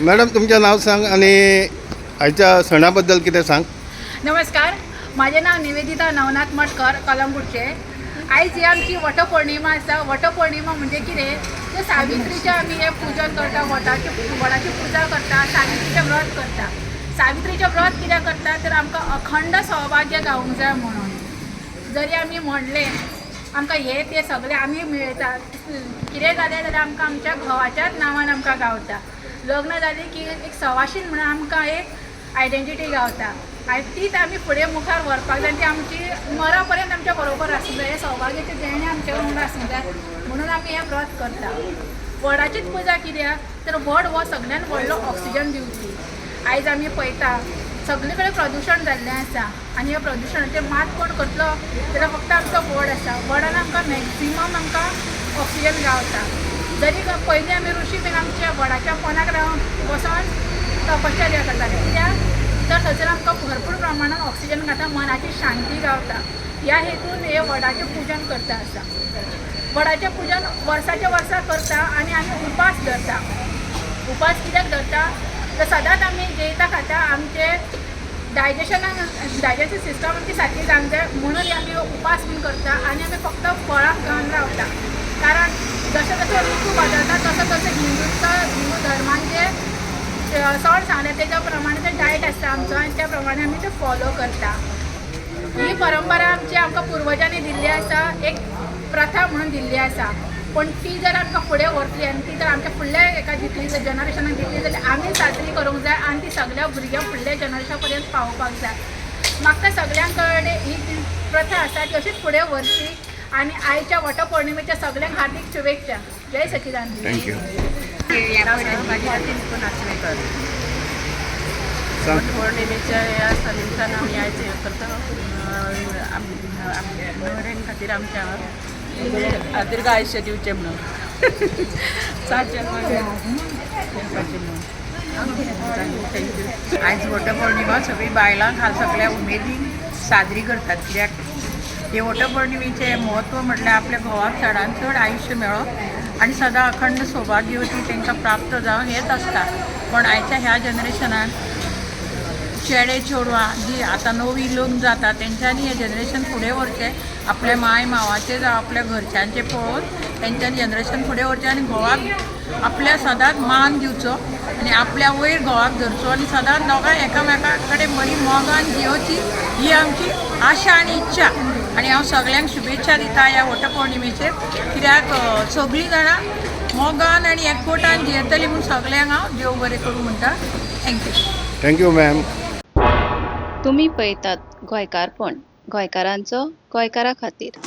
Madam तुमचं नाव सांग आणि आयच्या सणाबद्दल कितें सांग. नमस्कार, माझे नाव निवेदिता नवनाथ मटकर, कलंगूटचे. आयज ही आमची वटपौर्णिमा आसा. वटपौर्णिमा म्हणजे कितें तर सावित्रीचें आमी हे पूजन करता, वडाची पुजा करता, सावित्रीचें व्रत करता. सावित्रीचें व्रत कित्याक करता तर आमकां अखंड सौभाग्य गावूंक जाय म्हणून. जरी आमी म्हणलें आमकां हे ते सगळे आमी मेळटा, कितें जालें जाल्यार आमकां आमच्या घोवाच्याच नांवान आमकां गावता. लग्न जालें की एक सवाशीण म्हणून आमकां एक आयडेंटिटी गावता आनी तीच आमी फुडें मुखार व्हरपाक जाय. ती आमची मरा पर्यंत आमच्या बरोबर आसूंक जाय. हे सौभाग्याचे जेणे आमचे वांगडा आसूंक जाय म्हणून आमी हें व्रत करता. वडाचीच पुजा कित्याक तर वड हो सगळ्यान व्हडलो ऑक्सिजन दिवपी. आयज आमी पळयता सगळे कडेन प्रदूशण जाल्लें आसा आनी ह्या प्रदुशणाचेर मात कोण करतलो जाल्यार फक्त आमचो वड आसा. वडान आमकां मॅक्झिमम आमकां ऑक्सिजन गावता. जरी पयलीं आमी ऋषी बीन आमच्या वडाच्या पोंदाक रावन बसोन तपश्चर्या करताले कित्याक तर थंयसर आमकां भरपूर प्रमाणात ऑक्सिजन गावता, मनाची शांती गावता. ह्या हेतून हे वडाचें पूजन करता आसा. वडाचें पूजन वर्साच्या वर्सा करता आनी आमी उपास धरता. उपास कित्याक धरता तर सदांच आमी जेयता खाता आमचे डायजेस्टीव सिस्टम आमची सारकी जावंक जाय म्हणून आमी उपास बीन करता आनी आमी फक्त फळां खावन रावता. कारण जशें जशें ऋतू बदलता तसो तसो हिंदू धर्मान जे सण सांगले तेज्या प्रमाणे ते डायट आसता आमचो आनी त्या प्रमाणे आमी ते फॉलो करता. ही परंपरा आमची आमकां पुर्वजांनी दिल्ली आसा, एक प्रथा म्हणून दिल्ली आसा. पण ती जर आमकां फुडें व्हरतली आनी ती जर आमच्या फुडल्या एका दितली जनरेशनाक दितली जाल्यार आमी साजरी करूंक जाय आनी ती सगळ्या भुरग्यांक फुडल्या जनरेशना पर्यंत पावोवपाक जाय. म्हाका सगळ्यां कडेन ही प्रथा आसा ती अशीच फुडें व्हरची आनी आयच्या वटपौर्णिमेच्या सगळ्यांक हार्दिक शुभेच्छा. जय सच्चिदानंद. थँक्यू. वटपौर्णिमेच्या या निमित्तानं आम्ही आयज हे करता न्हवऱ्यां खातीर आमच्या दीर्घ आयुष्य दिवचें म्हणून 7 जन्माचें म्हणून. थँक्यू. आयज वटपौर्णिमा सगळीं बायलां सगळ्या उमेदीन साजरी करतात. कित्याक हे वटपौर्णिमेचें म्हत्व म्हटल्यार आपल्या घोवाक चडांत चड आयुश्य मेळप आनी सदां अखंड सौभाग्यवती तांकां प्राप्त जावं हेंच आसता. पण आयच्या ह्या जनरेशनान चेडे चेडवां जी आतां नवी लग्न जाता तेंच्यांनी हें जनरेशन फुडें व्हरचें. आपल्या माय मावाचें जावं आपल्या घरच्यांचें पळोवन तेंच्यांनी जनरेशन फुडें व्हरचें आनी घोवाक आपल्या सदांच मान दिवचो आनी आपल्या वयर घोवाक धरचो आनी सदांच दोगांय एकामेका कडेन बरी मोगान जियोची ही आमची आशा आनी इच्छा. आनी हांव सगळ्यांक शुभेच्छा दिता ह्या वटपौर्णिमेचेर. कित्याक सगळीं जाणां मोगान आनी एकवटान जियेतलीं म्हूण सगळ्यांक हांव देव बरें करूं म्हणटा. थँक्यू. Thank you ma'am. तुम्ही पळयतात गोंयकारपण, गोंयकारांचो गोंयकारा खातीर.